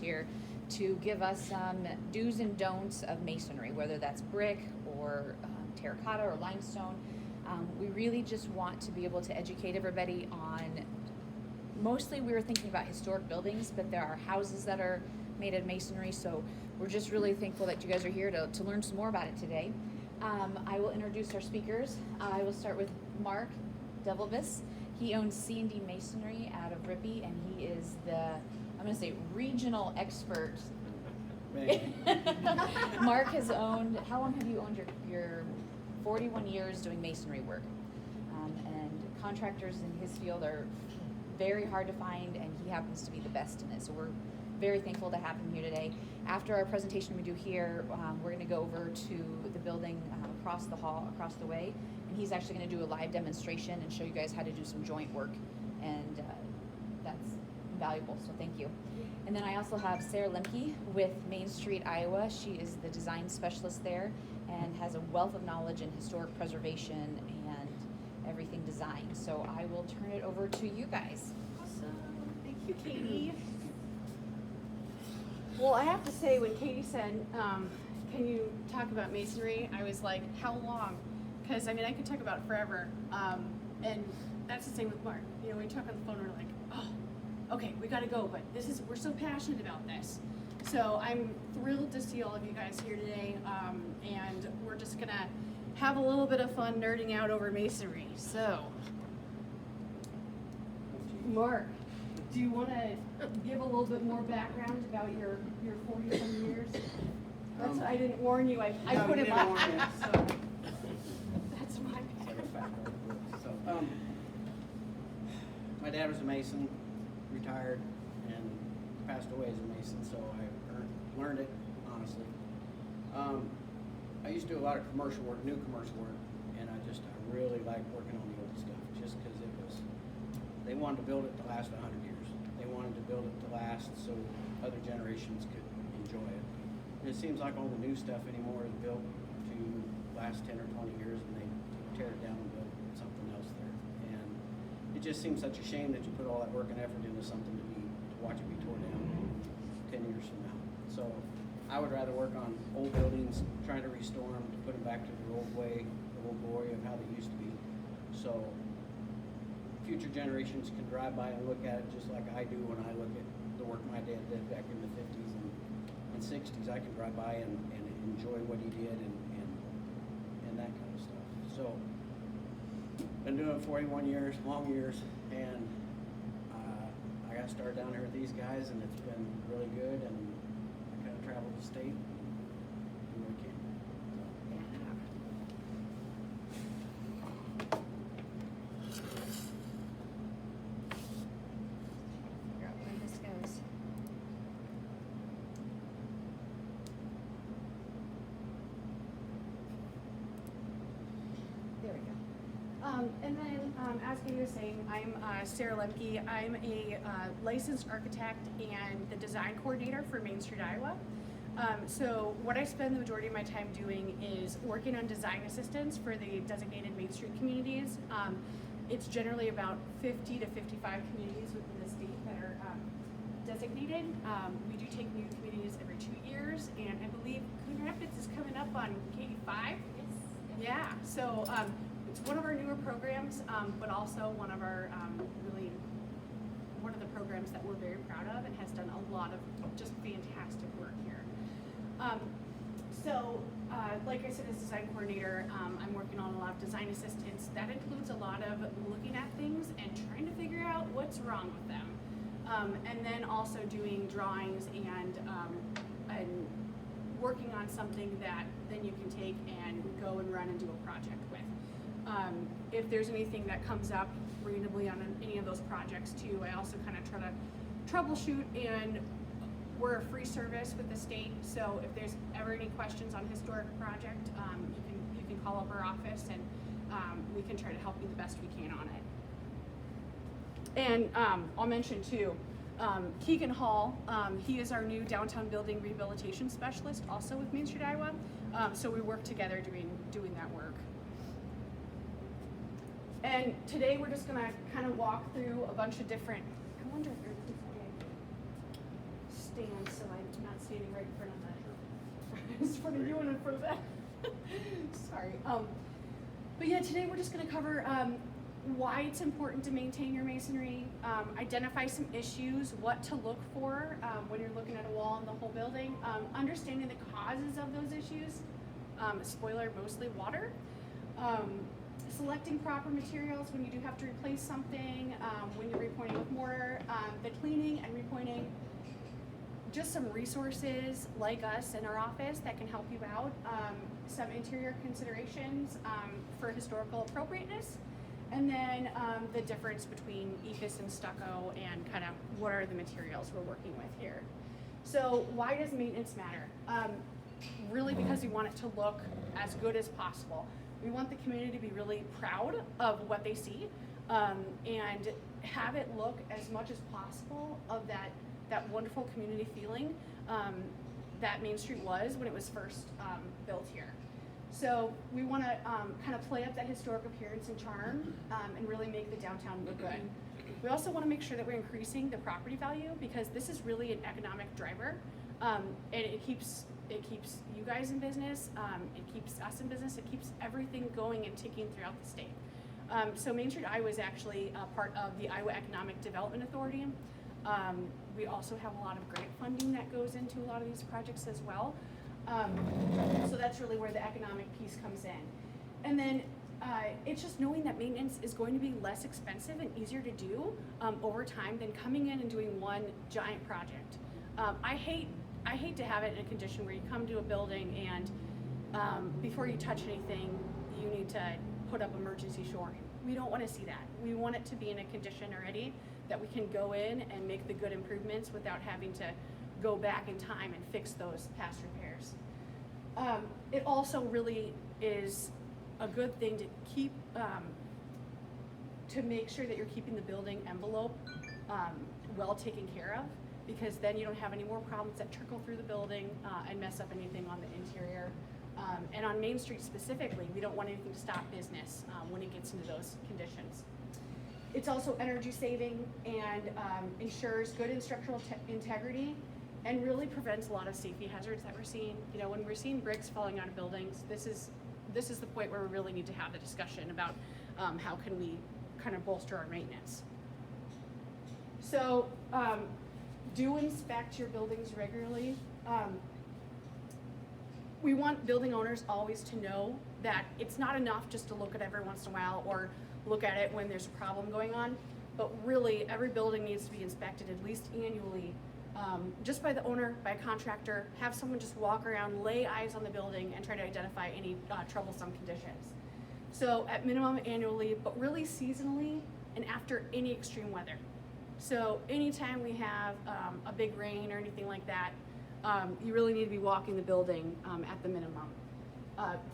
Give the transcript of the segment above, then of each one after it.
here to give us some do's and don'ts of masonry, whether that's brick or terracotta or limestone. We really just want to be able to educate everybody on, mostly we were thinking about historic buildings, but there are houses that are made of masonry, so we're just really thankful that you guys are here to learn some more about it today. I will introduce our speakers. I will start with Mark Devilvis. He owns C&D Masonry out of Rippey, and he is the, I'm going to say, regional expert. Mark has owned, how long have you owned your 41 years doing masonry work? And contractors in his field are very hard to find, and he happens to be the best in it. So we're very thankful to have him here today. After our presentation we do here, we're going to go over to the building across the hall, across the way, and he's actually going to do a live demonstration and show you guys how to do some joint work, and that's valuable, so thank you. And then I also have Sarah Lemke with Main Street, Iowa. She is the design specialist there and has a wealth of knowledge in historic preservation and everything design. So I will turn it over to you guys. Awesome. Thank you, Katie. Well, I have to say, when Katie said, can you talk about masonry, I was like, how long? Because, I mean, I could talk about it forever. And that's the same with Mark. You know, we talk on the phone, we're like, oh, okay, we gotta go, but we're so passionate about this. So I'm thrilled to see all of you guys here today, and we're just gonna have a little bit of fun nerding out over masonry. So, Mark, do you want to give a little bit more background about your 40-some years? I didn't warn you. I put it on. So that's my background. So, my dad was a Mason, retired, and passed away as a Mason, so I learned it, honestly. I used to do a lot of commercial work, new commercial work, and I really liked working on the old stuff, just because they wanted to build it to last 100 years. They wanted to build it to last so other generations could enjoy it. And it seems like all the new stuff anymore is built to last 10 or 20 years, and they tear it down and build something else there. And it just seems such a shame that you put all that work and effort into something to watch it be torn down 10 years from now. So I would rather work on old buildings, trying to restore them, to put them back to their old way, the old glory of how they used to be. So future generations can drive by and look at it just like I do when I look at the work my dad did back in the 50s and 60s. I can drive by and enjoy what he did and that kind of stuff. So been doing it 41 years, long years, and I got started down here with these guys, and it's been really good, and I kind of traveled the state and where I can. Figure out where this goes. There we go. And then, as Katie was saying, I'm Sarah Lemke. I'm a licensed architect and the design coordinator for Main Street, Iowa. So what I spend the majority of my time doing is working on design assistance for the designated Main Street communities. It's generally about 50 to 55 communities within the state that are designated. We do take new communities every 2 years, and I believe Coon Rapids is coming up on Katie 5. Yeah, so it's one of our newer programs, but also one of our one of the programs that we're very proud of and has done a lot of just fantastic work here. Like I said, as design coordinator, I'm working on a lot of design assistance. That includes a lot of looking at things and trying to figure out what's wrong with them. And then also doing drawings and working on something that then you can take and go and run and do a project with. If there's anything that comes up randomly on any of those projects too, I also kind of try to troubleshoot, and we're a free service with the state, so if there's ever any questions on historic project, you can call up our office, and we can try to help you the best we can on it. And I'll mention too, Keegan Hall, he is our new downtown building rehabilitation specialist, also with Main Street, Iowa. So we work together doing that work. And today we're just gonna kind of walk through a bunch of different, I wonder if there's stand standing right in front of that. It's in front of you and in front of that. Sorry. But yeah, today we're just going to cover why it's important to maintain your masonry, identify some issues, what to look for when you're looking at a wall in the whole building, understanding the causes of those issues, spoiler, mostly water, selecting proper materials when you do have to replace something, when you're repointing with mortar, the cleaning and repointing, just some resources like us in our office that can help you out, some interior considerations for historical appropriateness, and then the difference between ephes and stucco and kind of what are the materials we're working with here. So why does maintenance matter? Really because we want it to look as good as possible. We want the community to be really proud of what they see and have it look as much as possible of that wonderful community feeling that Main Street was when it was first built here. So we want to kind of play up that historic appearance and charm and really make the downtown look good. We also want to make sure that we're increasing the property value because this is really an economic driver, and it keeps you guys in business, it keeps us in business, it keeps everything going and ticking throughout the state. So Main Street Iowa is actually a part of the Iowa Economic Development Authority. We also have a lot of grant funding that goes into a lot of these projects as well. So that's really where the economic piece comes in. And then it's just knowing that maintenance is going to be less expensive and easier to do over time than coming in and doing one giant project. I hate to have it in a condition where you come to a building and before you touch anything, you need to put up emergency shoring. We don't want to see that. We want it to be in a condition already that we can go in and make the good improvements without having to go back in time and fix those past repairs. It also really is a good thing to keep, to make sure that you're keeping the building envelope well taken care of, because then you don't have any more problems that trickle through the building and mess up anything on the interior. And on Main Street specifically, we don't want anything to stop business when it gets into those conditions. It's also energy saving and ensures good structural integrity and really prevents a lot of safety hazards that we're seeing. You know, when we're seeing bricks falling out of buildings, this is the point where we really need to have the discussion about how can we kind of bolster our maintenance. So do inspect your buildings regularly. We want building owners always to know that it's not enough just to look at it every once in a while or look at it when there's a problem going on, but really every building needs to be inspected at least annually, just by the owner, by a contractor, have someone just walk around, lay eyes on the building and try to identify any troublesome conditions. So at minimum annually, but really seasonally and after any extreme weather. So anytime we have a big rain or anything like that, you really need to be walking the building at the minimum.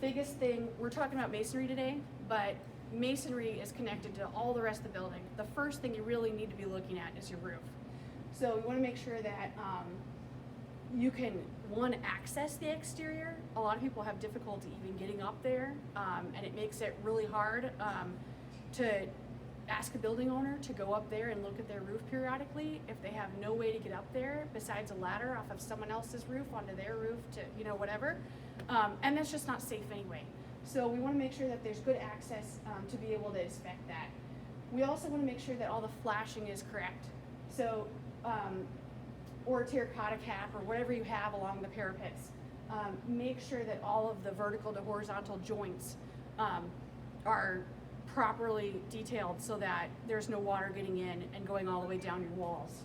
Biggest thing, we're talking about masonry today, but masonry is connected to all the rest of the building. The first thing you really need to be looking at is your roof. So you want to make sure that you can, one, access the exterior. A lot of people have difficulty even getting up there, and it makes it really hard to ask a building owner to go up there and look at their roof periodically if they have no way to get up there besides a ladder off of someone else's roof onto their roof to, you know, whatever. And that's just not safe anyway. So we want to make sure that there's good access to be able to inspect that. We also want to make sure that all the flashing is correct. So, or terracotta cap or whatever you have along the parapets. Make sure that all of the vertical to horizontal joints are properly detailed so that there's no water getting in and going all the way down your walls.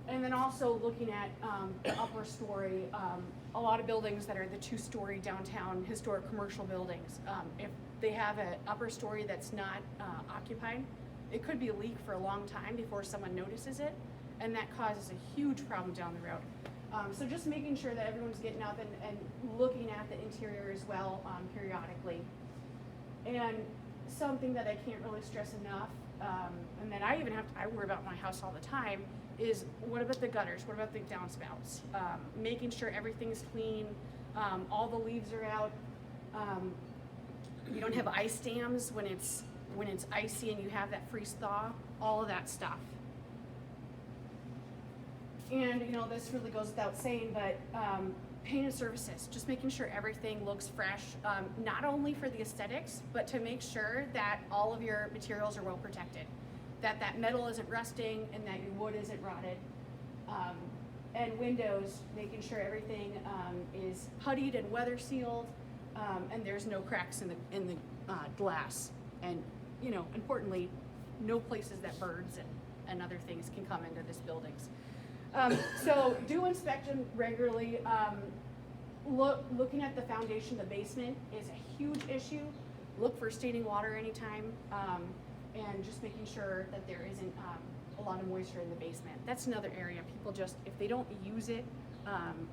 And then also looking at the upper story, a lot of buildings that are the 2-story downtown historic commercial buildings, if they have an upper story that's not occupied, it could be a leak for a long time before someone notices it, and that causes a huge problem down the road. So just making sure that everyone's getting up and looking at the interior as well periodically. And something that I can't really stress enough, and that I worry about in my house all the time, is what about the gutters? What about the downspouts? Making sure everything's clean, all the leaves are out. You don't have ice dams when it's icy and you have that freeze thaw, all of that stuff. And you know, this really goes without saying, but painted surfaces, just making sure everything looks fresh, not only for the aesthetics, but to make sure that all of your materials are well protected, that that metal isn't rusting and that your wood isn't rotted. And windows, making sure everything is puttied and weather sealed, and there's no cracks in the glass. And you know, importantly, no places that birds and other things can come into this buildings. So do inspection regularly. Looking at the foundation, the basement is a huge issue. Look for standing water anytime, and just making sure that there isn't a lot of moisture in the basement. That's another area people just, if they don't use it,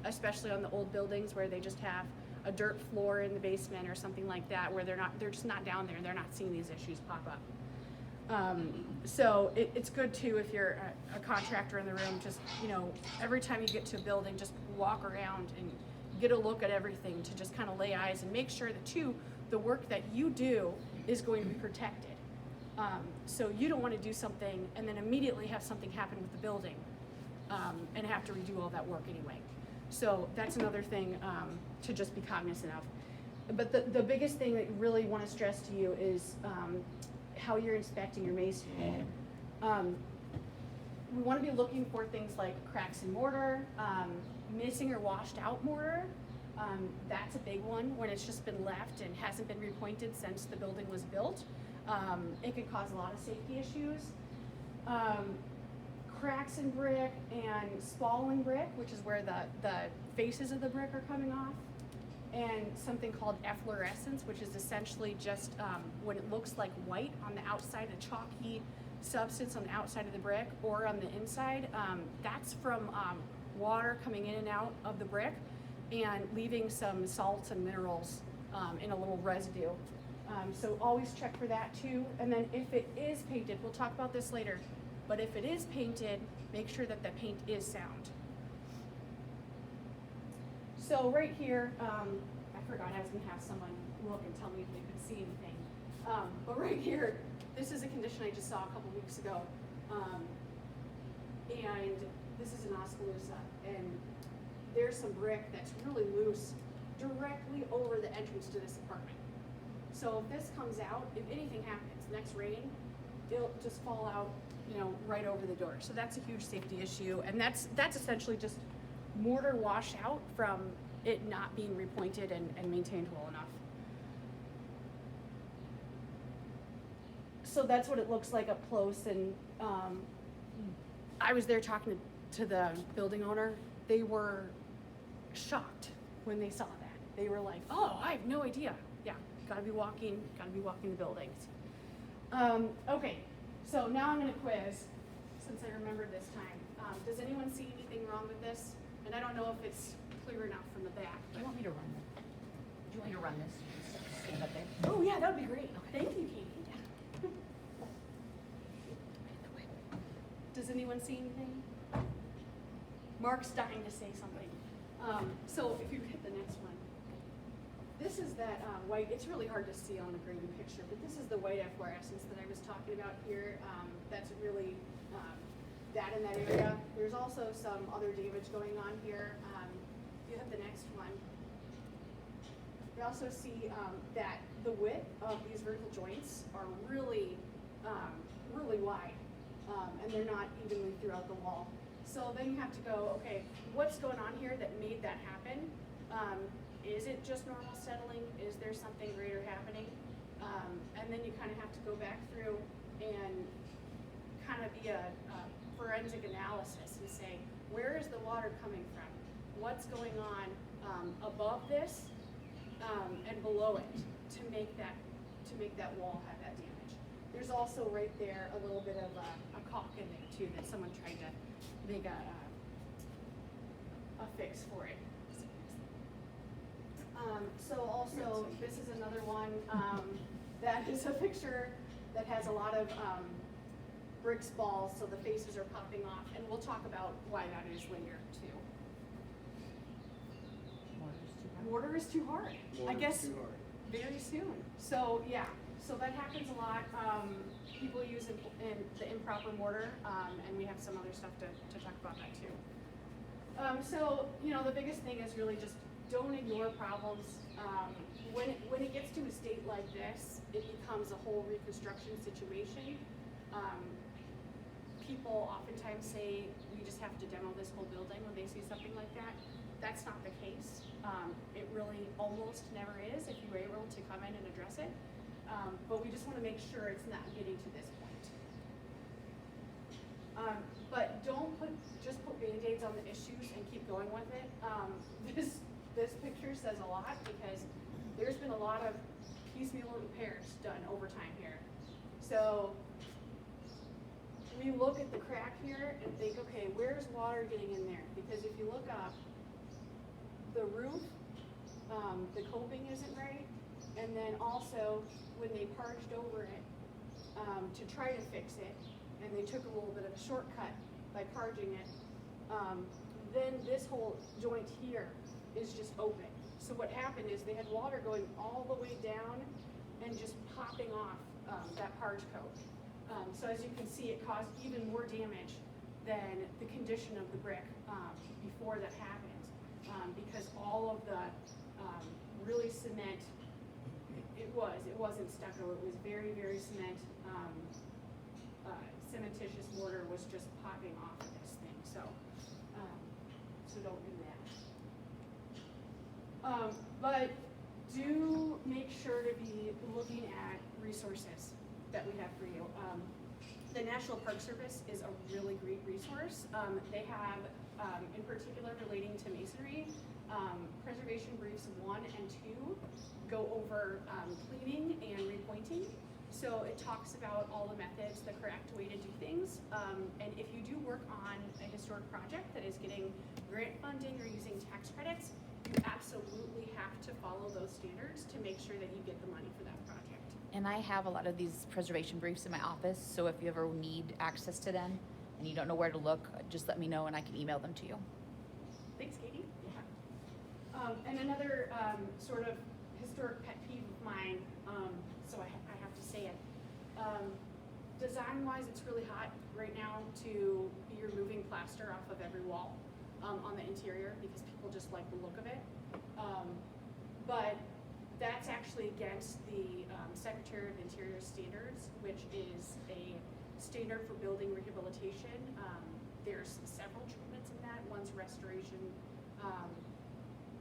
especially on the old buildings where they just have a dirt floor in the basement or something like that, where they're just not down there and they're not seeing these issues pop up. So it's good too if you're a contractor in the room, just, you know, every time you get to a building, just walk around and get a look at everything to just kind of lay eyes and make sure that too, the work that you do is going to be protected. So you don't want to do something and then immediately have something happen with the building and have to redo all that work anyway. So that's another thing to just be cognizant of. But the biggest thing that you really want to stress to you is how you're inspecting your masonry. We want to be looking for things like cracks in mortar, missing or washed out mortar. That's a big one when it's just been left and hasn't been repointed since the building was built. It can cause a lot of safety issues. Cracks in brick and spalling brick, which is where the faces of the brick are coming off. And something called efflorescence, which is essentially just when it looks like white on the outside, a chalky substance on the outside of the brick or on the inside. That's from water coming in and out of the brick and leaving some salts and minerals in a little residue. So always check for that too. And then if it is painted, we'll talk about this later, but if it is painted, make sure that the paint is sound. So right here, I forgot I was gonna have someone look and tell me if they could see anything. But right here, this is a condition I just saw a couple weeks ago. And this is in Oskaloosa, and there's some brick that's really loose directly over the entrance to this apartment. So if this comes out, if anything happens, next rain, it'll just fall out, you know, right over the door. So that's a huge safety issue, and that's essentially just mortar washed out from it not being repointed and maintained well enough. So that's what it looks like up close, and I was there talking to the building owner. They were shocked when they saw that. They were like, "Oh, I have no idea." Yeah, gotta be walking the buildings. Okay, so now I'm gonna quiz, since I remembered this time. Does anyone see anything wrong with this? And I don't know if it's clear enough from the back. Do you want me to run this? Do you want me to run this? Stand up there? Oh yeah, that would be great. Thank you, Katie. Does anyone see anything? Mark's dying to say something. So if you hit the next one. This is that white, it's really hard to see on the green picture, but this is the white efflorescence that I was talking about here. That's really that in that area. There's also some other damage going on here. If you hit the next one. We also see that the width of these vertical joints are really, really wide, and they're not evenly throughout the wall. So then you have to go, okay, what's going on here that made that happen? Is it just normal settling? Is there something greater happening? And then you kind of have to go back through and kind of be a forensic analysis and say, where is the water coming from? What's going on above this and below it to make that wall have that damage? There's also right there a little bit of a caulk in there too that someone tried to make a fix for it. So also, this is another one that is a picture that has a lot of bricks balls, so the faces are popping off, and we'll talk about why that is later too. Mortar is too hard. I guess very soon. So yeah, so that happens a lot. People use the improper mortar, and we have some other stuff to talk about that too. So, you know, the biggest thing is really just don't ignore problems. When it gets to a state like this, it becomes a whole reconstruction situation. People oftentimes say we just have to demo this whole building when they see something like that. That's not the case. It really almost never is if you were able to come in and address it. But we just want to make sure it's not getting to this point. But don't just put Band-Aids on the issues and keep going with it. This picture says a lot because there's been a lot of piecemeal repairs done over time here. So we look at the crack here and think, okay, where's water getting in there? Because if you look up, the roof, the coping isn't right, and then also when they parged over it to try to fix it, and they took a little bit of a shortcut by parging it, then this whole joint here is just open. So what happened is they had water going all the way down and just popping off that parge coat. So as you can see, it caused even more damage than the condition of the brick before that happened, because all of the really cement, it wasn't stucco, it was very, very cement, cementitious mortar was just popping off of this thing, so don't do that. But do make sure to be looking at resources that we have for you. The National Park Service is a really great resource. They have, in particular relating to masonry, preservation briefs 1 and 2 go over cleaning and repointing. So it talks about all the methods, the correct way to do things. And if you do work on a historic project that is getting grant funding or using tax credits, you absolutely have to follow those standards to make sure that you get the money for that project. And I have a lot of these preservation briefs in my office, so if you ever need access to them and you don't know where to look, just let me know and I can email them to you. Thanks, Katie. Yeah. And another sort of historic pet peeve of mine, so I have to say it. Design-wise, it's really hot right now to be removing plaster off of every wall on the interior because people just like the look of it. But that's actually against the Secretary of Interior standards, which is a standard for building rehabilitation. There's several treatments in that. One's restoration,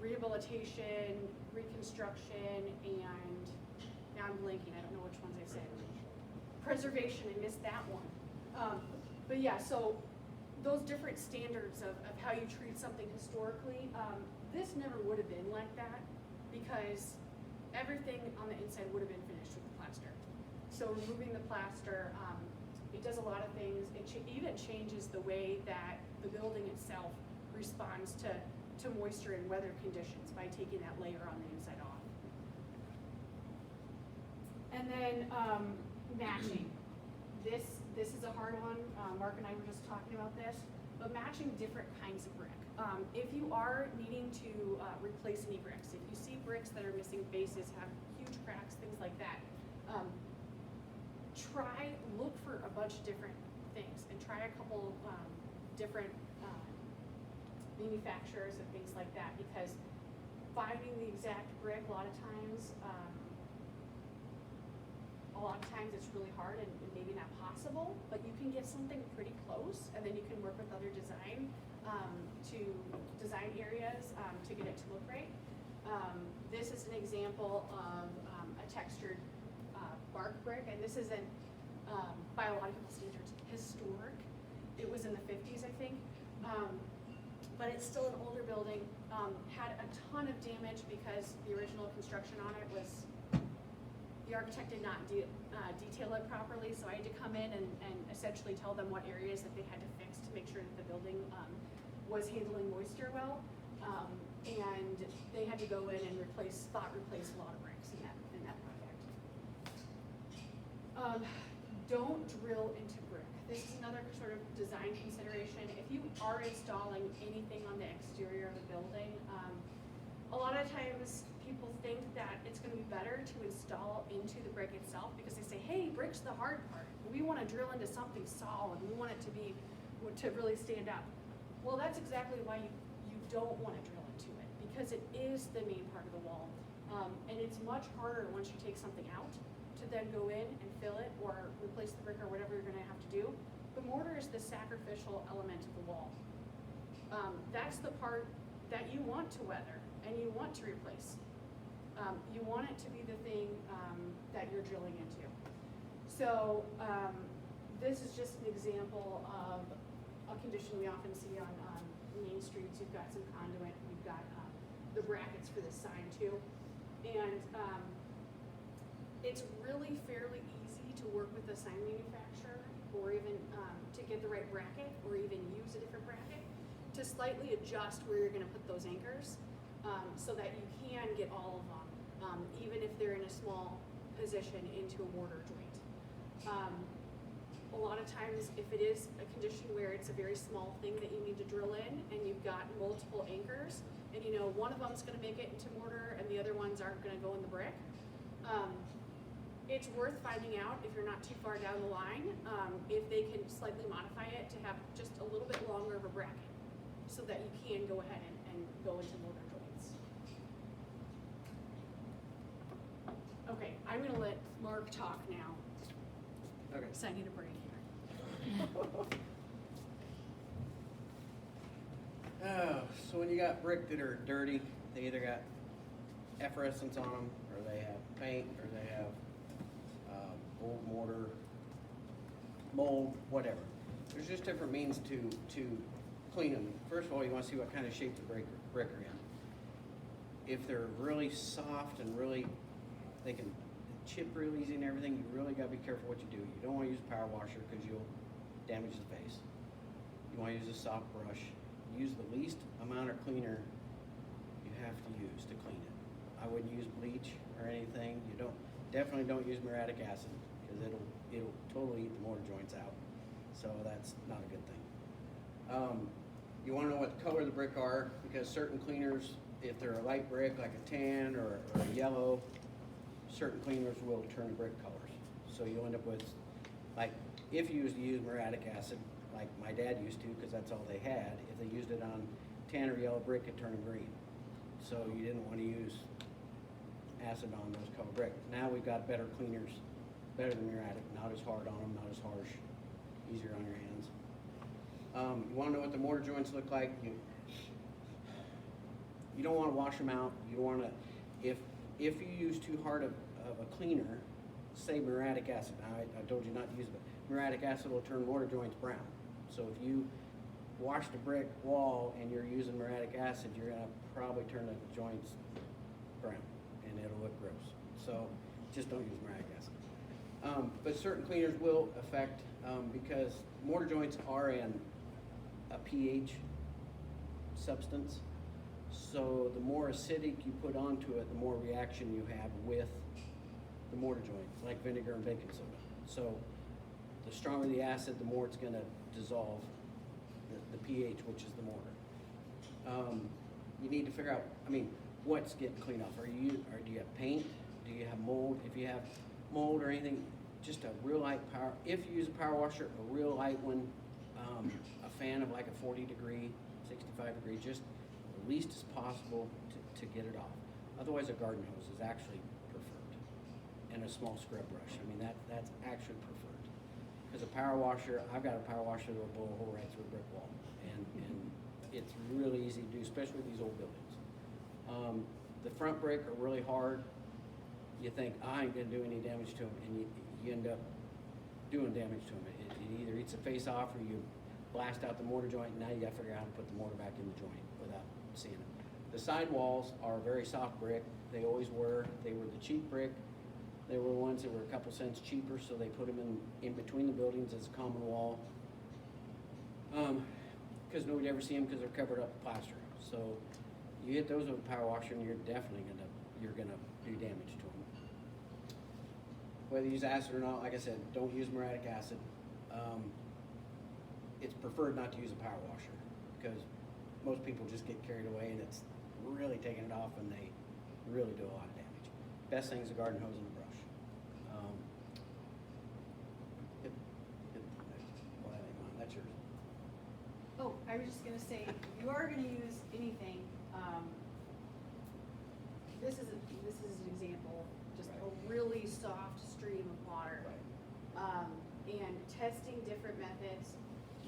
rehabilitation, reconstruction, and now I'm blanking. I don't know which ones I said. Preservation, I missed that one. But yeah, so those different standards of how you treat something historically, this never would have been like that because everything on the inside would have been finished with the plaster. So removing the plaster, it does a lot of things. It even changes the way that the building itself responds to moisture and weather conditions by taking that layer on the inside off. And then matching. This is a hard one. Mark and I were just talking about this, but matching different kinds of brick. If you are needing to replace any bricks, if you see bricks that are missing bases, have huge cracks, things like that, look for a bunch of different things and try a couple different manufacturers and things like that, because finding the exact brick a lot of times it's really hard and maybe not possible, but you can get something pretty close, and then you can work with other design areas to get it to look right. This is an example of a textured bark brick, and this isn't by a lot of people's standards historic. It was in the 50s, I think, but it's still an older building. Had a ton of damage because the original construction on it was, the architect did not detail it properly, so I had to come in and essentially tell them what areas that they had to fix to make sure that the building was handling moisture well, and they had to go in and replace a lot of bricks in that project. Don't drill into brick. This is another sort of design consideration. If you are installing anything on the exterior of a building, a lot of times people think that it's going to be better to install into the brick itself because they say, hey, brick's the hard part. We want to drill into something solid. We want it to really stand up. Well, that's exactly why you don't want to drill into it, because it is the main part of the wall. And it's much harder once you take something out to then go in and fill it or replace the brick or whatever you're gonna have to do. The mortar is the sacrificial element of the wall. That's the part that you want to weather and you want to replace. You want it to be the thing that you're drilling into. So this is just an example of a condition we often see on main streets. You've got some conduit, you've got the brackets for this sign too. And it's really fairly easy to work with the sign manufacturer or even to get the right bracket or even use a different bracket to slightly adjust where you're gonna put those anchors so that you can get all of them, even if they're in a small position into a mortar joint. A lot of times if it is a condition where it's a very small thing that you need to drill in and you've got multiple anchors and you know one of them's gonna make it into mortar and the other ones aren't gonna go in the brick, it's worth finding out if you're not too far down the line, if they can slightly modify it to have just a little bit longer of a bracket so that you can go ahead and go into mortar joints. Okay, I'm gonna let Mark talk now. Okay. So I need a break here. So when you got brick that are dirty, they either got effervescence on them, or they have paint, or they have old mortar, mold, whatever. There's just different means to clean them. First of all, you want to see what kind of shape the brick are in. If they're really soft and really, they can chip real easy and everything, you really got to be careful what you do. You don't want to use a power washer because you'll damage the face. You want to use a soft brush. Use the least amount of cleaner you have to use to clean it. I wouldn't use bleach or anything. Definitely don't use muriatic acid because it'll totally eat the mortar joints out. So that's not a good thing. You want to know what the color of the brick are because certain cleaners, if they're a light brick like a tan or a yellow, certain cleaners will turn the brick colors. So you'll end up with, like, if you used to use muriatic acid, like my dad used to, because that's all they had, if they used it on tan or yellow brick, it turned green. So you didn't want to use acid on those color brick. Now we've got better cleaners, better than muriatic, not as hard on them, not as harsh, easier on your hands. You want to know what the mortar joints look like? You don't want to wash them out. You don't want to, if you use too hard of a cleaner, say muriatic acid. Now I told you not to use it, but muriatic acid will turn mortar joints brown. So if you wash the brick wall and you're using muriatic acid, you're gonna probably turn the joints brown and it'll look gross. So just don't use muriatic acid. But certain cleaners will affect, because mortar joints are in a pH substance. So the more acidic you put onto it, the more reaction you have with the mortar joint, like vinegar and baking soda. So the stronger the acid, the more it's going to dissolve the pH, which is the mortar. You need to figure out, what's getting cleaned off. Do you have paint? Do you have mold? If you have mold or anything, just a real light power. If you use a power washer, a real light one, a fan of like a 40 degree, 65 degree, just the least as possible to get it off. Otherwise, a garden hose is actually preferred, and a small scrub brush. That's actually preferred. Because a power washer, I've got a power washer that will blow a hole right through a brick wall, and it's really easy to do, especially with these old buildings. The front brick are really hard. You think, I ain't gonna do any damage to them, and you end up doing damage to them. It either eats the face off or you blast out the mortar joint, and now you gotta figure out how to put the mortar back in the joint without seeing it. The side walls are very soft brick. They always were. They were the cheap brick. They were ones that were a couple cents cheaper, so they put them in between the buildings as a common wall. Because nobody ever see them because they're covered up with plaster. So you hit those with a power washer, and you're definitely gonna do damage to them. Whether you use acid or not, like I said, don't use muriatic acid. It's preferred not to use a power washer because most people just get carried away and it's really taking it off, and they really do a lot of damage. Best thing is a garden hose and a brush. Well, that ain't mine. That's yours. Oh, I was just gonna say, if you are gonna use anything, this is an example, just a really soft stream of water. And testing different methods,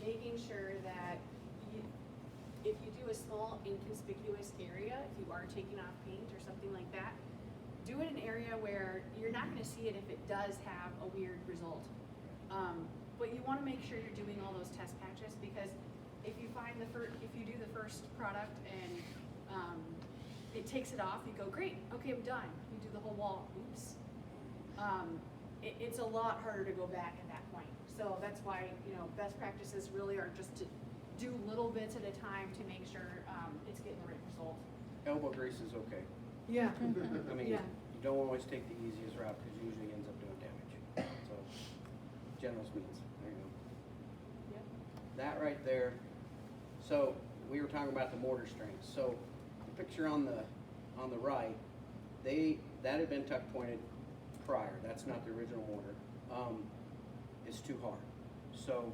making sure that if you do a small inconspicuous area, if you are taking off paint or something like that, do it in an area where you're not gonna see it if it does have a weird result. But you wanna make sure you're doing all those test patches, because if you find if you do the first product and it takes it off, you go, great, okay, I'm done. You do the whole wall, oops. It's a lot harder to go back at that point. So that's why, best practices really are just to do little bits at a time to make sure it's getting the right result. Elbow grease is okay. Yeah. I mean, Yeah. you don't always take the easiest route because it usually ends up doing damage. So, generous means, there you go. Yep. That right there. So, we were talking about the mortar strength. So, the picture on the right, that had been tuck pointed prior. That's not the original mortar. It's too hard. So,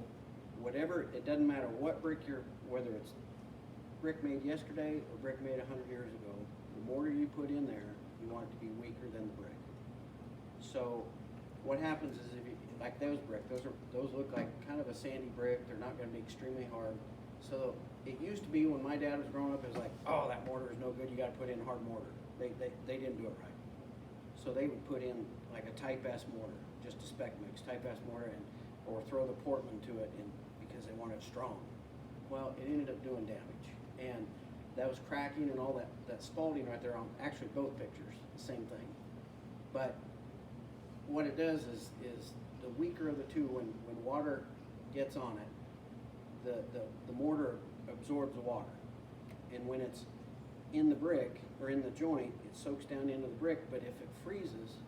it doesn't matter what brick whether it's brick made yesterday or brick made 100 years ago, the mortar you put in there, you want it to be weaker than the brick. So what happens is like those brick, those look like kind of a sandy brick. They're not going to be extremely hard. So it used to be when my dad was growing up, it was like, oh, that mortar is no good. You got to put in hard mortar. They didn't do it right. So they would put in like a type S mortar, just a spec mix, type S mortar, or throw the Portland to it because they wanted it strong. Well, it ended up doing damage, and that was cracking and all that spalting right there on actually both pictures, the same thing. But what it does is the weaker of the two, when water gets on it, the mortar absorbs the water, and when it's in the brick or in the joint, it soaks down into the brick. But if it freezes,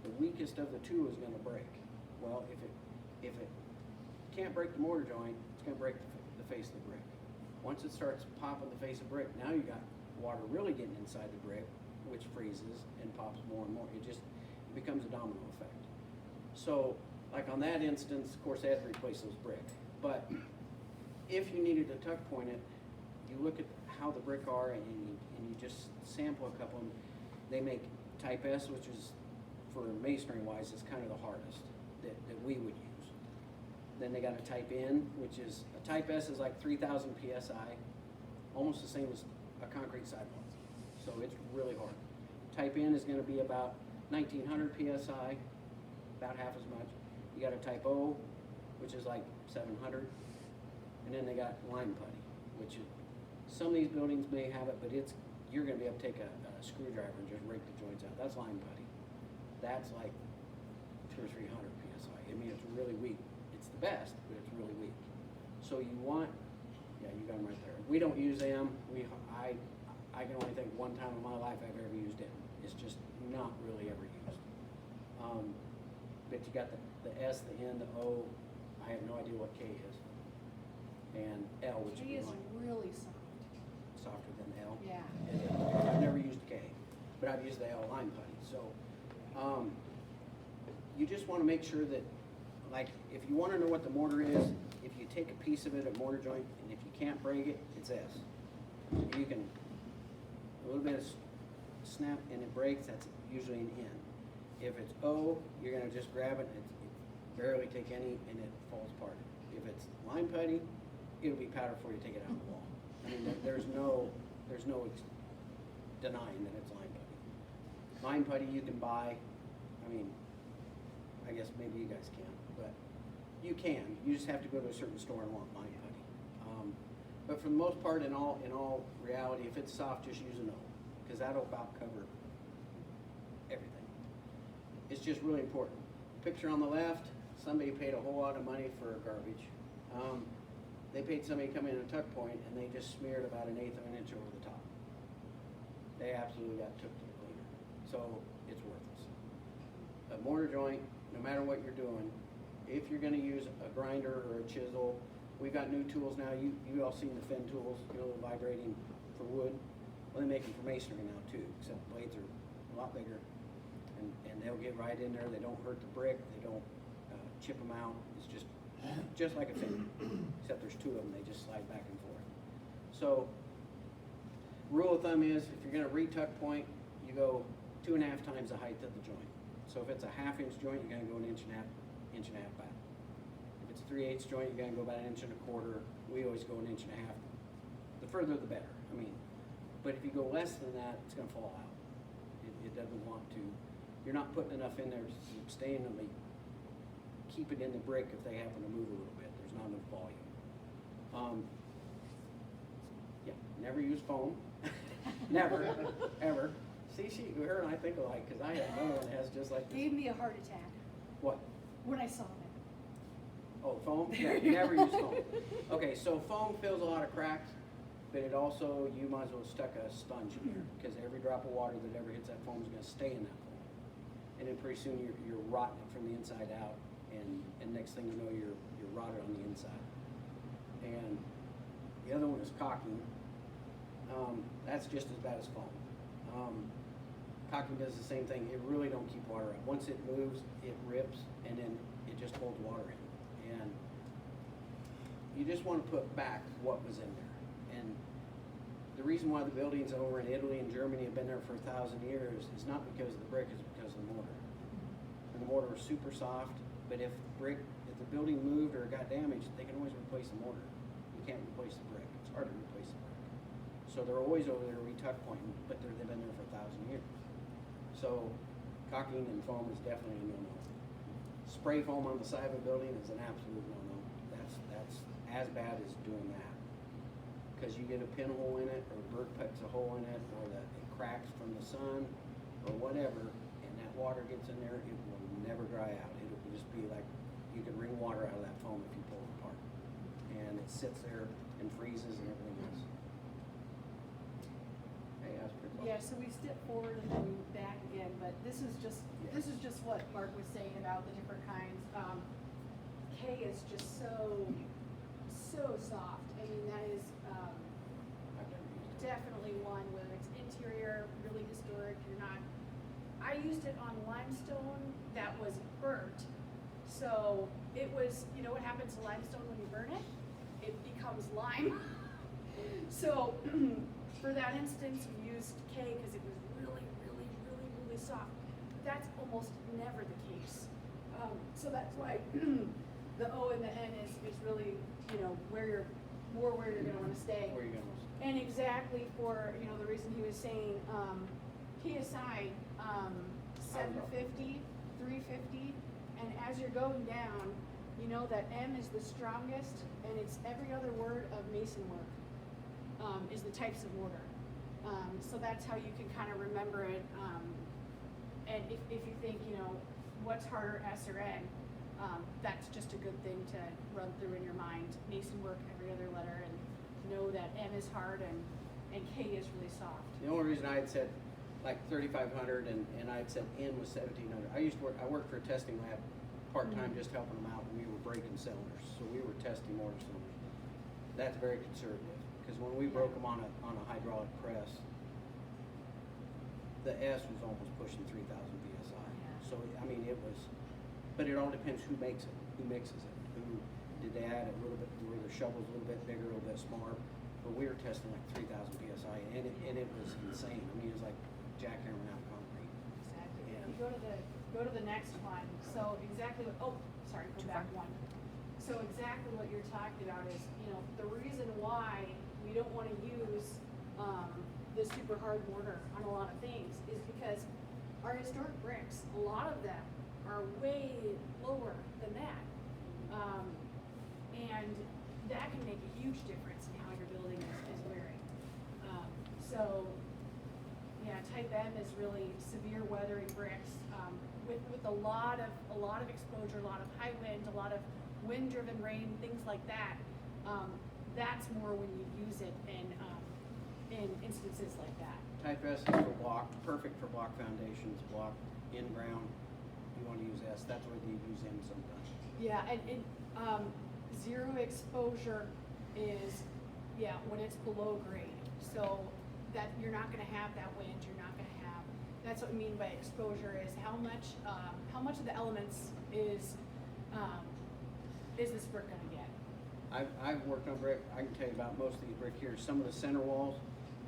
the weakest of the two is going to break. Well, if it can't break the mortar joint, it's going to break the face of the brick. Once it starts popping the face of brick, now you got water really getting inside the brick, which freezes and pops more and more. It becomes a domino effect. So, like on that instance, of course, they had to replace those brick. But if you needed to tuck point it, you look at how the brick are and you just sample a couple of them. They make type S, which is, for masonry wise, is kind of the hardest that we would use. Then they got a type N, which is, a type S is like 3,000 PSI, almost the same as a concrete sidewalk. So it's really hard. Type N is going to be about 1,900 PSI, about half as much. You got a type O, which is like 700. And then they got lime putty, which is, some of these buildings may have it, but you're going to be able to take a screwdriver and just rake the joints out. That's lime putty. That's like 200 or 300 PSI. I mean, it's really weak. It's the best, but it's really weak. So you want, yeah, you got them right there. We don't use them. I can only think one time in my life I've ever used it. It's just not really ever used. But you got the S, the N, the O. I have no idea what K is. And L, which K is like really soft. softer than L. Yeah. I've never used K, but I've used the L lime putty. So you just want to make sure that, like, if you want to know what the mortar is, if you take a piece of it, a mortar joint, and if you can't break it, it's S. You can, a little bit of snap and it breaks, that's usually an N. If it's O, you're going to just grab it and it barely take any and it falls apart. If it's lime putty, it'll be powder before you take it out of the wall. I mean, there's no denying that it's lime putty. Lime putty you can buy. I mean, I guess maybe you guys can, but you can. You just have to go to a certain store and want lime putty. But for the most part, in all reality, if it's soft, just use an O, because that'll about cover everything. It's just really important. Picture on the left, somebody paid a whole lot of money for garbage. They paid somebody to come in and tuck point, and they just smeared about 1/8 of an inch over the top. They absolutely got took to the cleaner. So it's worthless. A mortar joint, no matter what you're doing, if you're going to use a grinder or a chisel, we've got new tools now. You all seen the fin tools, the vibrating for wood. Well, they make them for masonry now too, except the blades are a lot bigger, and they'll get right in there. They don't hurt the brick. They don't chip them out. It's just just like a fender, except there's two of them, they just slide back and forth. So, rule of thumb is, if you're gonna retuck point, you go 2.5 times the height of the joint. So if it's a 1/2 inch joint, you're gonna go an inch and a half back. If it's a 3/8 joint, you're gonna go about 1 1/4 inches. We always go 1.5 inches. The further the better, I mean. But if you go less than that, it's gonna fall out. It doesn't want to. You're not putting enough in there to sustainably keep it in the brick if they happen to move a little bit. There's not enough volume. Yeah, never use foam. Never, ever. See, her and I think alike, because I have another one that has just like this. Gave me a heart attack What? when I saw that. Oh, foam? Yeah, never use foam. Okay, so foam fills a lot of cracks, but it also, you might as well stuck a sponge in there, because every drop of water that ever hits that foam is gonna stay in that foam. And then pretty soon you're rotting it from the inside out, and next thing you know, you're rotted on the inside. And the other one is caulking. That's just as bad as foam. Caulking does the same thing. It really don't keep water out. Once it moves, it rips, and then it just holds water in. And you just want to put back what was in there. And the reason why the buildings over in Italy and Germany have been there for 1,000 years is not because of the brick, it's because of the mortar. And the mortar is super soft, but if the building moved or got damaged, they can always replace the mortar. You can't replace the brick. It's hard to replace the brick. So they're always over there retuck pointing, but they've been there for 1,000 years. So caulking and foam is definitely a no-no. Spray foam on the side of a building is an absolute no-no. That's as bad as doing that. Because you get a pinhole in it, or a bird pecks a hole in it, or it cracks from the sun, or whatever, and that water gets in there, it will never dry out. It will just be like, you can wring water out of that foam if you pull it apart. And it sits there and freezes and everything else. Hey, that's pretty cool. Yeah, so we step forward and then back again, but this is just what Mark was saying about the different kinds. K is just so soft. I mean, that is I've never used it. definitely one, whether it's interior, really historic, I used it on limestone that was burnt. So it was, you know what happens to limestone when you burn it? It becomes lime. So for that instance, we used K because it was really soft. But that's almost never the case. So that's why the O and the N is really, you know, where you're gonna wanna stay. Where are you going? And exactly for, you know, the reason he was saying, PSI, 750, 350, and as you're going down, you know that M is the strongest, and it's every other word of mason work, is the types of mortar. So that's how you can kind of remember it, and if you think, you know, what's harder, S or N, that's just a good thing to run through in your mind. Mason work, every other letter, and know that M is hard and K is really soft. The only reason I had said like 3,500 and I had said N was 1,700. I worked for a testing lab part-time, just helping them out, and we were breaking cylinders. So we were testing mortar cylinders. That's very conservative, because when we broke them on a hydraulic press, the S was almost pushing 3,000 PSI. Yeah. So, I mean, it was, but it all depends who makes it, who mixes it, who, did they add a little bit, were their shovels a little bit bigger, a little bit smaller? But we were testing like 3,000 PSI, and it was insane. I mean, it was like jackhammering out concrete. Exactly. And You go to the next one. So exactly what, oh, sorry, go back one. So exactly what you're talking about is, you know, the reason why we don't want to use the super hard mortar on a lot of things is because our historic bricks, a lot of them are way lower than that. And that can make a huge difference in how your building is wearing. So, yeah, type M is really severe weathering bricks with a lot of exposure, a lot of high wind, a lot of wind-driven rain, things like that. That's more when you use it in instances like that. Type S is for block, perfect for block foundations, block in ground. You want to use S. That's where you use M sometimes. Yeah, and zero exposure is, yeah, when it's below grade. So that you're not going to have that wind. You're not going to have. That's what I mean by exposure is how much of the elements is is this brick gonna get? I've worked on brick, I can tell you about most of these brick here, some of the center walls,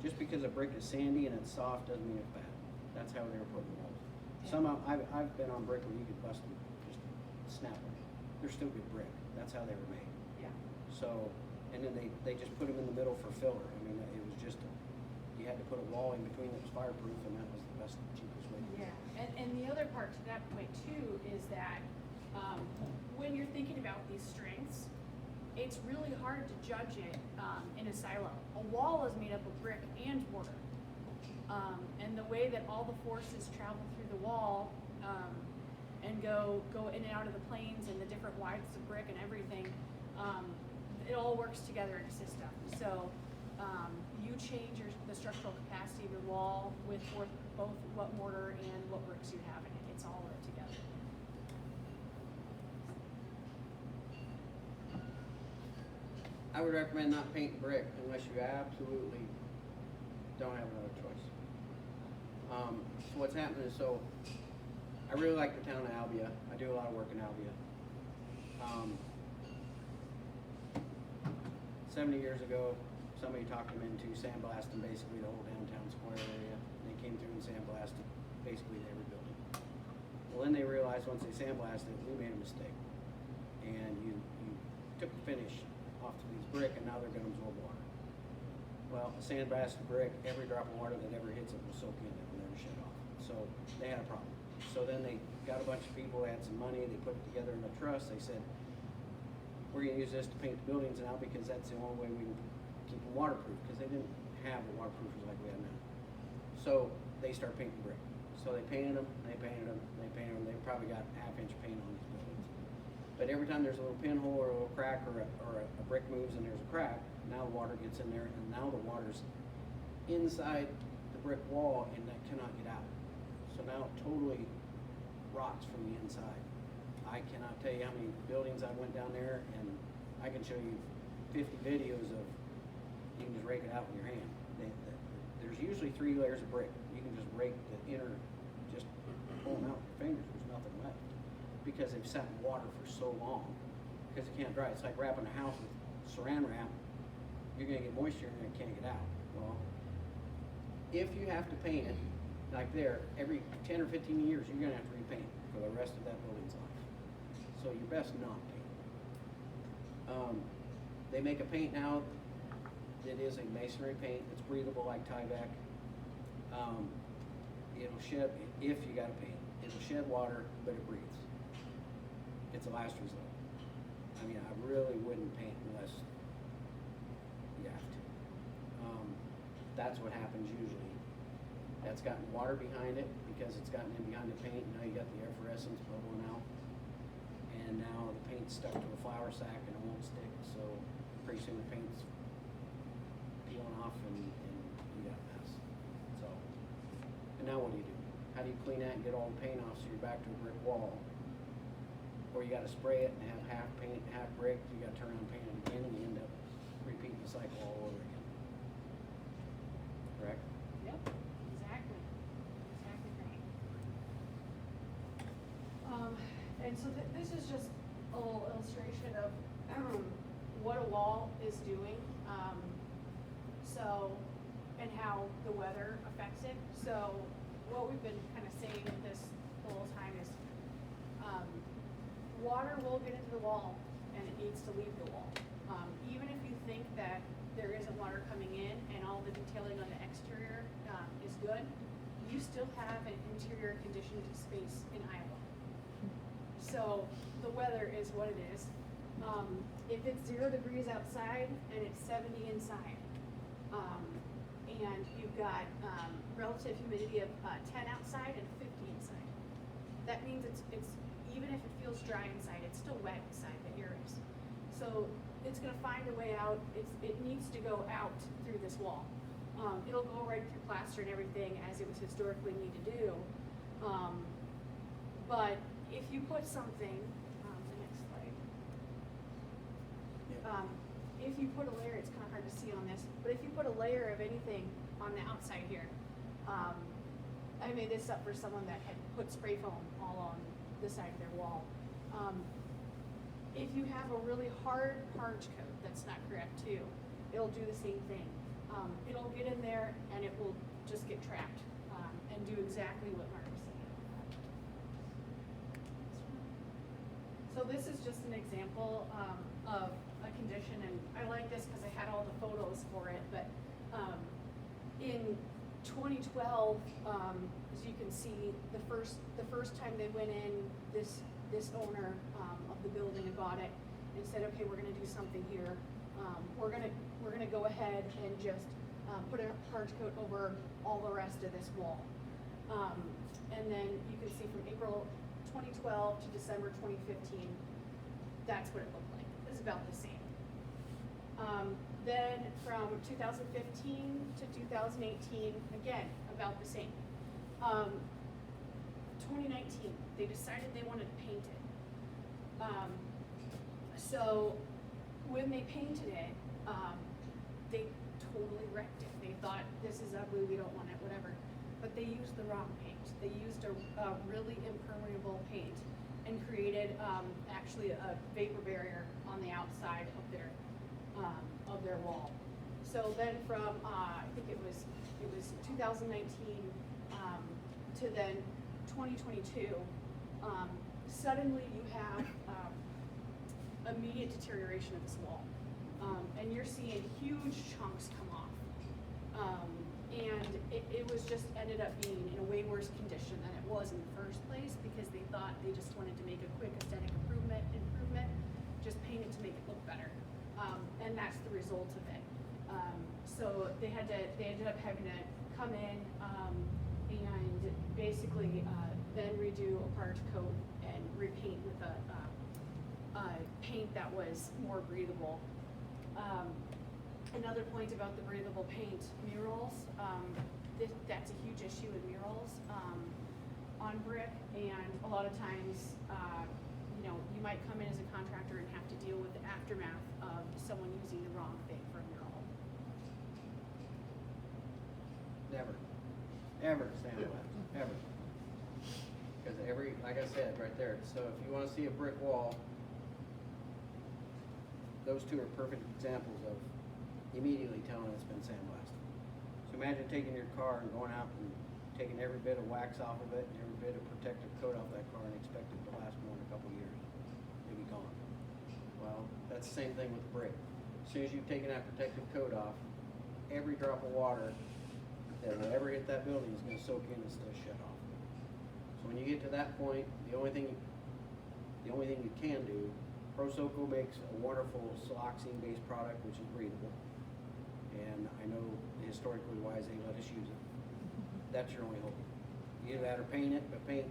just because a brick is sandy and it's soft doesn't mean it's bad. That's how they were putting walls. Yeah. Some of, I've been on brick where you could bust them, just snap them. They're still good brick, that's how they were made. Yeah. So, and then they just put them in the middle for filler. I mean, it was just, you had to put a wall in between that was fireproof, and that was the best, cheapest way to do it. Yeah, and the other part to that point too is that, when you're thinking about these strengths, it's really hard to judge it, in a silo. A wall is made up of brick and mortar. And the way that all the forces travel through the wall, and go in and out of the planes and the different widths of brick and everything, it all works together in a system. So, you change the structural capacity of your wall with both what mortar and what bricks you have in it. It's all work together. I would recommend not painting brick unless you absolutely don't have another choice. So what's happening is, so I really like the town of Albia. I do a lot of work in Albia. 70 years ago, somebody talked them into sandblasting basically the whole downtown square area. They came through and sandblasted basically every building. Well, then they realized once they sandblasted it, we made a mistake. And you took the finish off to these brick, and now they're going to absorb water. Well, a sandblasted brick, every drop of water that ever hits it will soak in, it will never shut off. So they had a problem. So then they got a bunch of people, they had some money, they put it together in a trust. They said, we're going to use this to paint the buildings now because that's the only way we can keep them waterproof, because they didn't have the waterproofers like we have now. So they start painting brick. So they painted them, they painted them, they painted them. They probably got half-inch paint on these buildings. But every time there's a little pinhole or a little crack or a brick moves and there's a crack, now the water gets in there, and now the water's inside the brick wall and that cannot get out. So now it totally rots from the inside. I cannot tell you how many buildings I went down there, and I can show you 50 videos of, you can just rake it out with your hand. There's usually 3 layers of brick. You can just rake the inner, just pull them out with your fingers, there's nothing left. Because they've sat in water for so long, because it can't dry. It's like wrapping a house with saran wrap. You're gonna get moisture and it can't get out. Well, if you have to paint it, like there, every 10 or 15 years, you're gonna have to repaint for the rest of that building's life. So you're best not paint. They make a paint now that is a masonry paint. It's breathable like Tyvek. It'll shed, if you gotta paint, it'll shed water, but it breathes. It's a last resort. I mean, I really wouldn't paint unless you have to. That's what happens usually. That's gotten water behind it because it's gotten in behind the paint. Now you got the effervescence bubbling out. And now the paint's stuck to a flour sack and it won't stick. So pretty soon the paint's peeling off and you got a mess. So, and now what do? How do you clean that and get all the paint off so you're back to a brick wall? Or you gotta spray it and have half paint, half brick. You gotta turn around and paint it again, and you end up repeating the cycle all over again. Correct? Yep, exactly. Exactly right. And so this is just a little illustration of what a wall is doing. And how the weather affects it. So what we've been kind of saying this the whole time is water will get into the wall and it needs to leave the wall. Even if you think that there isn't water coming in and all the detailing on the exterior is good, you still have an interior conditioned space in Iowa. So the weather is what it is. If it's 0 degrees outside and it's 70 inside, and you've got relative humidity of 10 outside and 50 inside, that means it's even if it feels dry inside, it's still wet inside the areas. So it's going to find a way out. It needs to go out through this wall. It'll go right through plaster and everything as it was historically need to do. But if you put something, the next slide. If you put a layer, it's kind of hard to see on this, but if you put a layer of anything on the outside here, I made this up for someone that had put spray foam all on the side of their wall. If you have a really hard parge coat that's not correct too, it'll do the same thing. It'll get in there and it will just get trapped and do exactly what Mark was saying. So this is just an example of a condition, and I like this because I had all the photos for it, but in 2012, as you can see, the first time they went in, this owner of the building and bought it and said, okay, we're gonna do something here. We're gonna go ahead and just put a parge coat over all the rest of this wall. And then you can see from April 2012 to December 2015, that's what it looked like. It's about the same. Then from 2015 to 2018, again, about the same. 2019, they decided they wanted to paint it. So when they painted it, they totally wrecked it. They thought, this is ugly, we don't want it, whatever. But they used the wrong paint. They used a really impermeable paint and created actually a vapor barrier on the outside of their wall. So then from, I think it was 2019 to then 2022, suddenly you have immediate deterioration of this wall. And you're seeing huge chunks come off. And it was just ended up being in a way worse condition than it was in the first place, because they thought they just wanted to make a quick aesthetic improvement, just paint it to make it look better. And that's the result of it. So they ended up having to come in and basically then redo a parge coat and repaint with a paint that was more breathable. Another point about the breathable paint, murals, that's a huge issue with murals on brick, and a lot of times, you might come in as a contractor and have to deal with the aftermath of someone using the wrong thing for a mural. Ever sandblast, ever. Because like I said, right there, so if you wanna see a brick wall, those two are perfect examples of immediately telling it's been sandblasted. So imagine taking your car and going out and taking every bit of wax off of it and every bit of protective coat off that car and expect it to last more than a couple years. It'll be gone. Well, that's the same thing with the brick. As soon as you've taken that protective coat off, every drop of water that will ever hit that building is gonna soak in and still shut off. So when you get to that point, the only thing you can do, ProSoco makes a wonderful siloxane-based product which is breathable. And I know historically wise they let us use it. That's your only hope. Either that or paint it, but paint,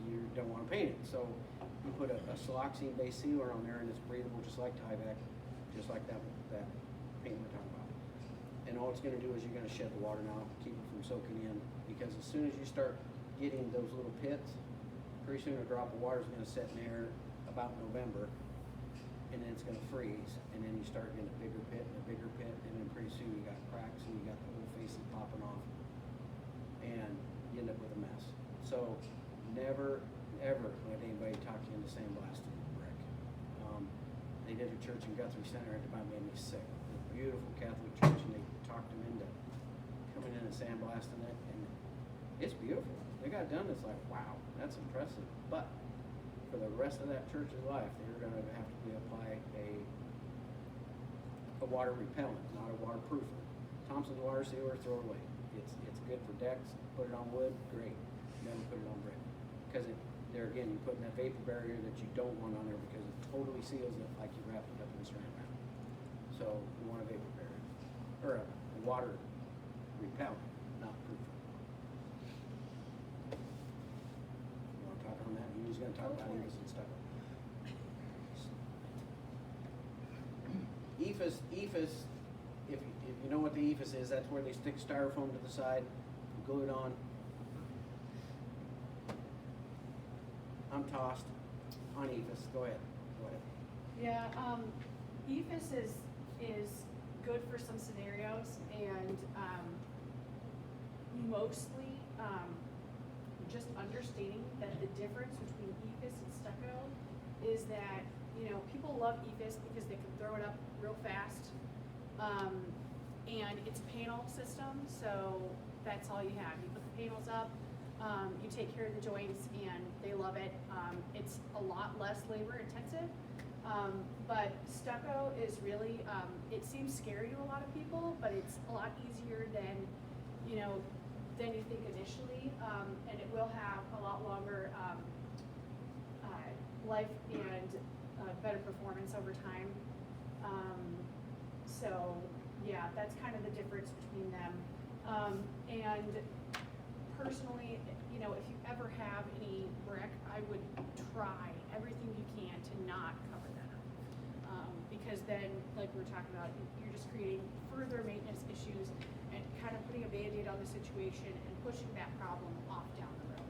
you don't want to paint it. So you put a siloxane-based sealer on there and it's breathable just like Tyvek, just like that paint we're talking about. And all it's going to do is you're going to shed the water now, keep it from soaking in, because as soon as you start getting those little pits, pretty soon a drop of water is going to set in there about November, and then it's going to freeze, and then you start getting a bigger pit, and then pretty soon you got cracks and you got the whole face popping off, and you end up with a mess. So never, ever let anybody talk you into sandblasting brick. They did a church in Guthrie Center, it about made me sick. A beautiful Catholic church, and they talked them into coming in and sandblasting it, and it's beautiful. They got it done, it's like, wow, that's impressive. But for the rest of that church's life, they're going to have to apply a water repellent, not a waterproof. Thompson's water sealer, throw it away. It's good for decks. Put it on wood, great. Never put it on brick, because there again, you're putting that vapor barrier that you don't want on there because it totally seals it like you wrapped it up in saran wrap. So you want a vapor barrier or a water repellent, not proof. You want to talk on that? You was going to talk about EIFS and stuff. EIFS, if you know what the EIFS is, that's where they stick styrofoam to the side, glue it on. I'm tossed on EIFS. Go ahead. Yeah, EIFS is good for some scenarios, and mostly just understanding that the difference between EIFS and stucco is that you know, people love EFIS because they can throw it up real fast. And it's a panel system, so that's all you have. You put the panels up, you take care of the joints, and they love it. It's a lot less labor intensive, but stucco is really, it seems scary to a lot of people, but it's a lot easier than, you know, than you think initially, and it will have a lot longer life and better performance over time. So yeah, that's kind of the difference between them. And personally, you know, if you ever have any brick, I would try everything you can to not cover that up. Because then, like we were talking about, you're just creating further maintenance issues and kind of putting a Band-Aid on the situation and pushing that problem off down the road.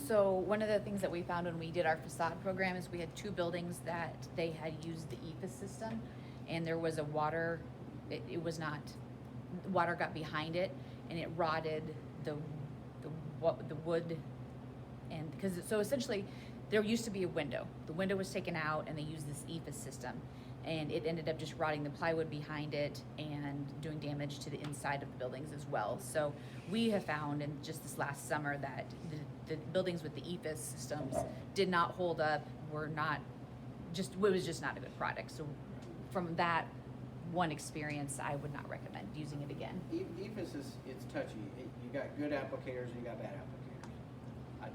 So one of the things that we found when we did our facade program is we had 2 buildings that they had used the EFIS system, and there was a water, it was not, water got behind it, and it rotted the wood, and because, so essentially, there used to be a window. The window was taken out, and they used this EFIS system, and it ended up just rotting the plywood behind it and doing damage to the inside of the buildings as well. So we have found in just this last summer that the buildings with the EFIS systems did not hold up, were not, just, it was just not a good product. So from that one experience, I would not recommend using it again. EFIS is, it's touchy. You got good applicators and you got bad applicators.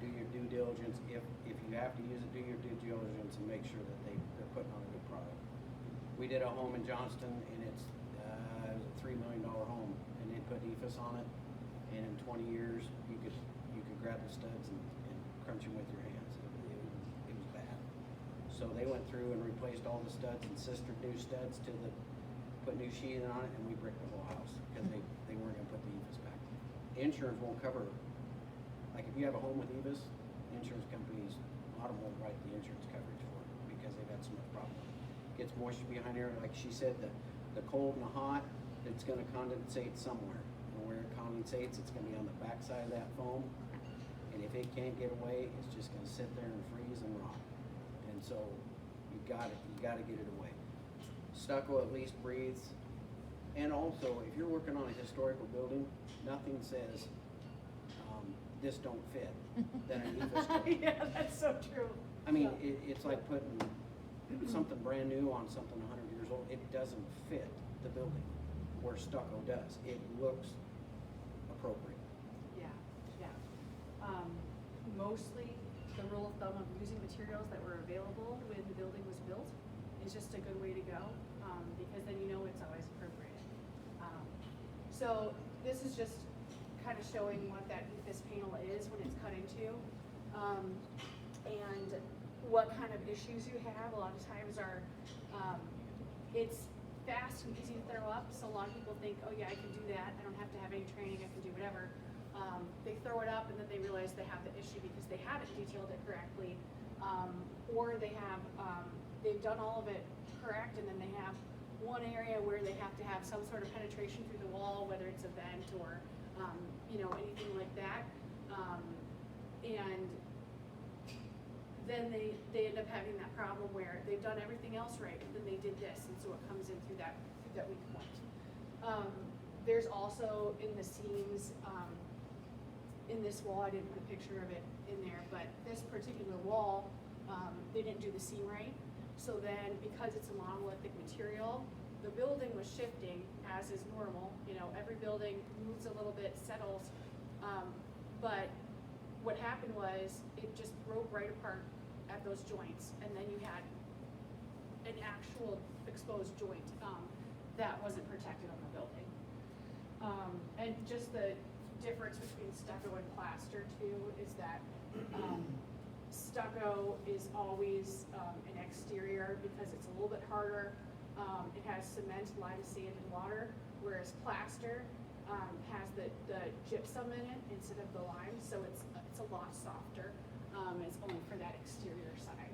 Do your due diligence. If you have to use it, do your due diligence and make sure that they're putting on a good product. We did a home in Johnston, and it was a $3 million home, and they put EFIS on it, and in 20 years you could grab the studs and crunch them with your hands. It was bad. So they went through and replaced all the studs and sistered new studs put new sheathing on it, and we bricked the whole house because they weren't going to put the EFIS back. Insurance won't cover. Like if you have a home with EFIS, insurance companies, a lot of them won't write the insurance coverage for it because they've had so much problem. Gets moisture behind there, like she said, the cold and the hot, it's going to condensate somewhere. And where it condensates, it's going to be on the back side of that foam. And if it can't get away, it's just going to sit there and freeze and rot. And so you got to get it away. Stucco at least breathes. And also, if you're working on a historical building, nothing says this don't fit than an EFIS coat. Yeah, that's so true. I mean, it's like putting something brand new on something 100 years old. It doesn't fit the building where stucco does. It looks appropriate. Yeah. Mostly, the rule of thumb of using materials that were available when the building was built is just a good way to go, because then you know it's always appropriate. So this is just kind of showing what that EFIS panel is when it's cut into, and what kind of issues you have. A lot of times are, it's fast and easy to throw up, so a lot of people think, oh yeah, I can do that, I don't have to have any training, I can do whatever. They throw it up and then they realize they have the issue because they haven't detailed it correctly, or they have, they've done all of it correct, and then they have one area where they have to have some sort of penetration through the wall, whether it's a vent or you know, anything like that, and then they end up having that problem where they've done everything else right, but then they did this, and so it comes in through that weak point. There's also in the seams, in this wall, I didn't put a picture of it in there, but this particular wall, they didn't do the seam right. So then, because it's a monolithic material, the building was shifting as is normal. You know, every building moves a little bit, settles, but what happened was it just broke right apart at those joints, and then you had an actual exposed joint that wasn't protected on the building. And just the difference between stucco and plaster too is that stucco is always an exterior because it's a little bit harder. It has cement, lime, sand, and water, whereas plaster has the gypsum in it instead of the lime, so it's a lot softer. It's only for that exterior side.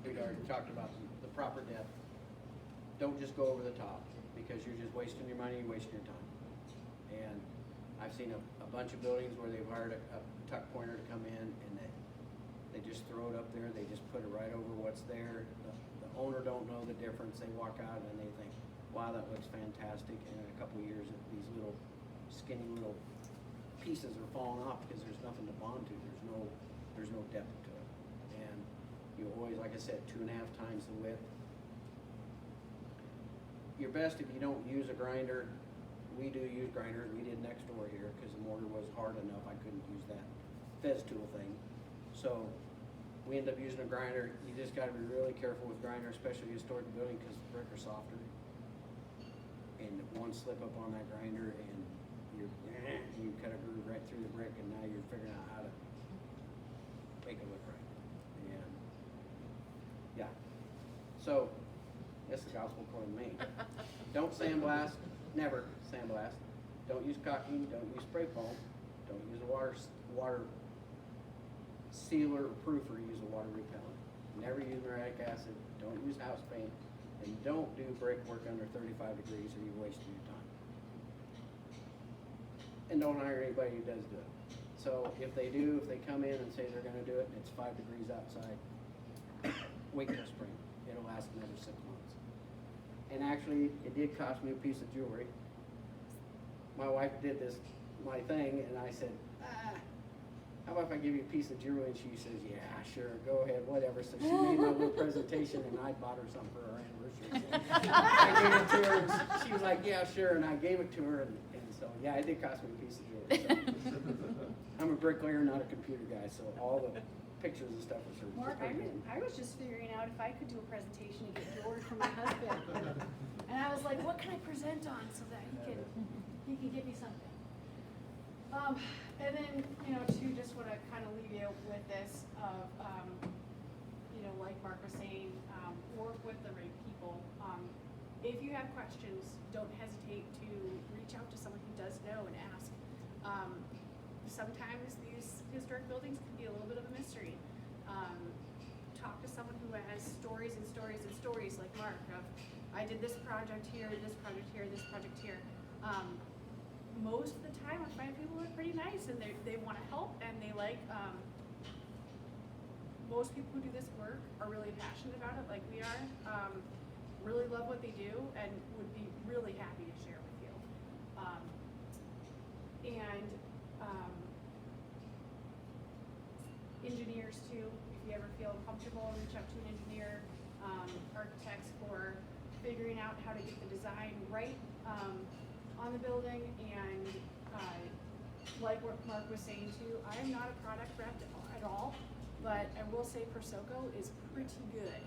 We'd already talked about the proper depth. Don't just go over the top because you're just wasting your money, wasting your time. And I've seen a bunch of buildings where they've hired a tuck pointer to come in and they just throw it up there, they just put it right over what's there. The owner don't know the difference, they walk out and they think, wow, that looks fantastic, and in a couple of years, these little skinny little pieces are falling off because there's nothing to bond to, there's no depth to it. And you always, like I said, 2.5 times the width. You're best if you don't use a grinder. We do use grinders. We did next door here because the mortar was hard enough. I couldn't use that Fez tool thing. So we end up using a grinder. You just got to be really careful with grinder, especially in a historic building because brick are softer. And one slip up on that grinder and you cut a groove right through the brick, and now you're figuring out how to make it look right. And yeah. So that's the gospel according to me. Don't sandblast. Never sandblast. Don't use caulking. Don't use spray foam. Don't use a water sealer or proofer. Use a water repellent. Never use muriatic acid. Don't use house paint. And don't do brick work under 35 degrees or you're wasting your time. And don't hire anybody who does do it. So if they come in and say they're going to do it and it's 5 degrees outside, wait till spring. It'll last another 6 months. And actually, it did cost me a piece of jewelry. My wife did my thing, and I said, how about if I give you a piece of jewelry? And she says, yeah, sure, go ahead, whatever. So she made my little presentation, and I bought her something for her anniversary. So I gave it to her, and she was like, yeah, sure, and I gave it to her, and so, yeah, it did cost me a piece of jewelry. So. I'm a bricklayer, not a computer guy, so all the pictures and stuff was her. Mark, I was just figuring out if I could do a presentation to get jewelry for my husband. And I was like, what can I present on so that he can get me something? And then, too, just want to kind of leave you with this of, like Mark was saying, work with the right people. If you have questions, don't hesitate to reach out to someone who does know and ask. Sometimes these historic buildings can be a little bit of a mystery. Talk to someone who has stories and stories and stories like Mark of, I did this project here, this project here, this project here. Most of the time I find people are pretty nice and they want to help and they like, most people who do this work are really passionate about it like we are, really love what they do and would be really happy to share with you. Engineers too, if you ever feel comfortable, reach out to an engineer, architects for figuring out how to get the design right on the building. And like what Mark was saying too, I am not a product rep at all, but I will say Persoco is pretty good.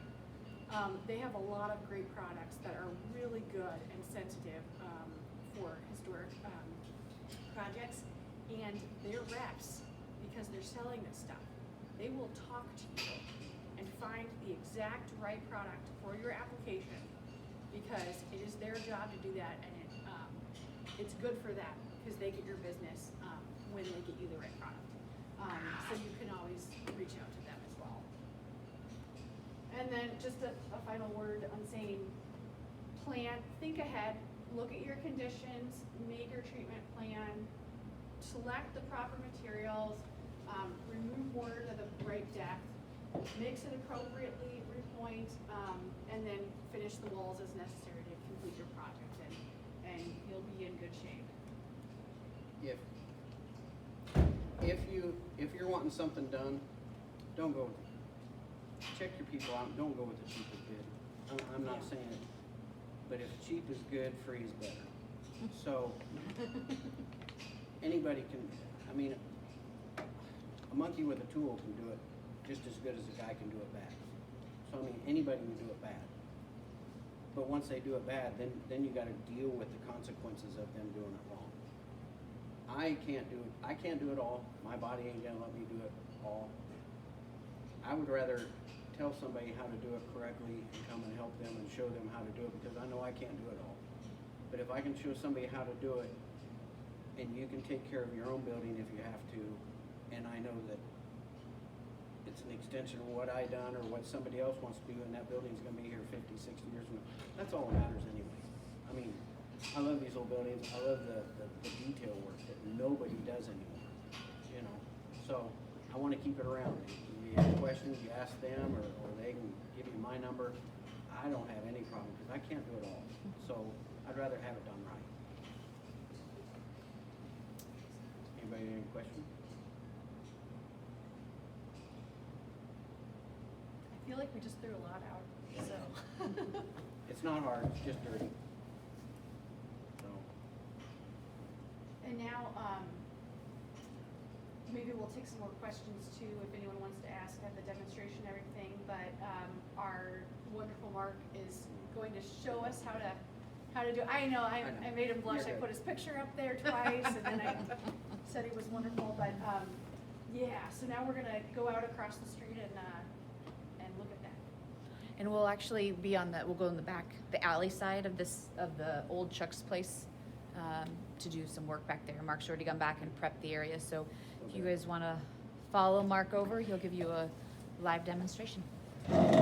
They have a lot of great products that are really good and sensitive for historic projects, and they're reps because they're selling this stuff. They will talk to you and find the exact right product for your application because it is their job to do that, and it's good for them because they get your business when they get you the right product. So you can always reach out to them as well. And then just a final word on saying, think ahead, look at your conditions, make your treatment plan, select the proper materials, remove water to the right depth, mix it appropriately, repoint, and then finish the walls as necessary to complete your project, and you'll be in good shape. If you're wanting something done, don't go. Check your people out. Don't go with the cheapest bid. I'm not saying it, but if cheap is good, free is better. So anybody can. I mean, a monkey with a tool can do it just as good as a guy can do it bad. So I mean, anybody can do it bad. But once they do it bad, then you got to deal with the consequences of them doing it wrong. I can't do it all. My body ain't gonna let me do it all. I would rather tell somebody how to do it correctly and come and help them and show them how to do it because I know I can't do it all. But if I can show somebody how to do it, and you can take care of your own building if you have to, and I know that it's an extension of what I done or what somebody else wants to do, and that building's gonna be here 50, 60 years from now. That's all that matters anyway. I mean, I love these old buildings. I love the detail work that nobody does anymore, you know? So I want to keep it around. If you have questions, you ask them, or they can give you my number. I don't have any problem because I can't do it all. So I'd rather have it done right. Anybody have any questions? I feel like we just threw a lot out, so. It's not hard, it's just dirty. So, And now, maybe we'll take some more questions too, if anyone wants to ask at the demonstration and everything, but, our wonderful Mark is going to show us how to do, I know, I made him blush, I You're good. put his picture up there twice, and then I said he was wonderful, but, yeah, so now we're gonna go out across the street and look at that. And we'll actually be we'll go in the back, the alley side of the old Chuck's place, to do some work back there. Mark's already gone back and prepped the area, so if you Okay. guys wanna follow Mark over, he'll give you a live demonstration. all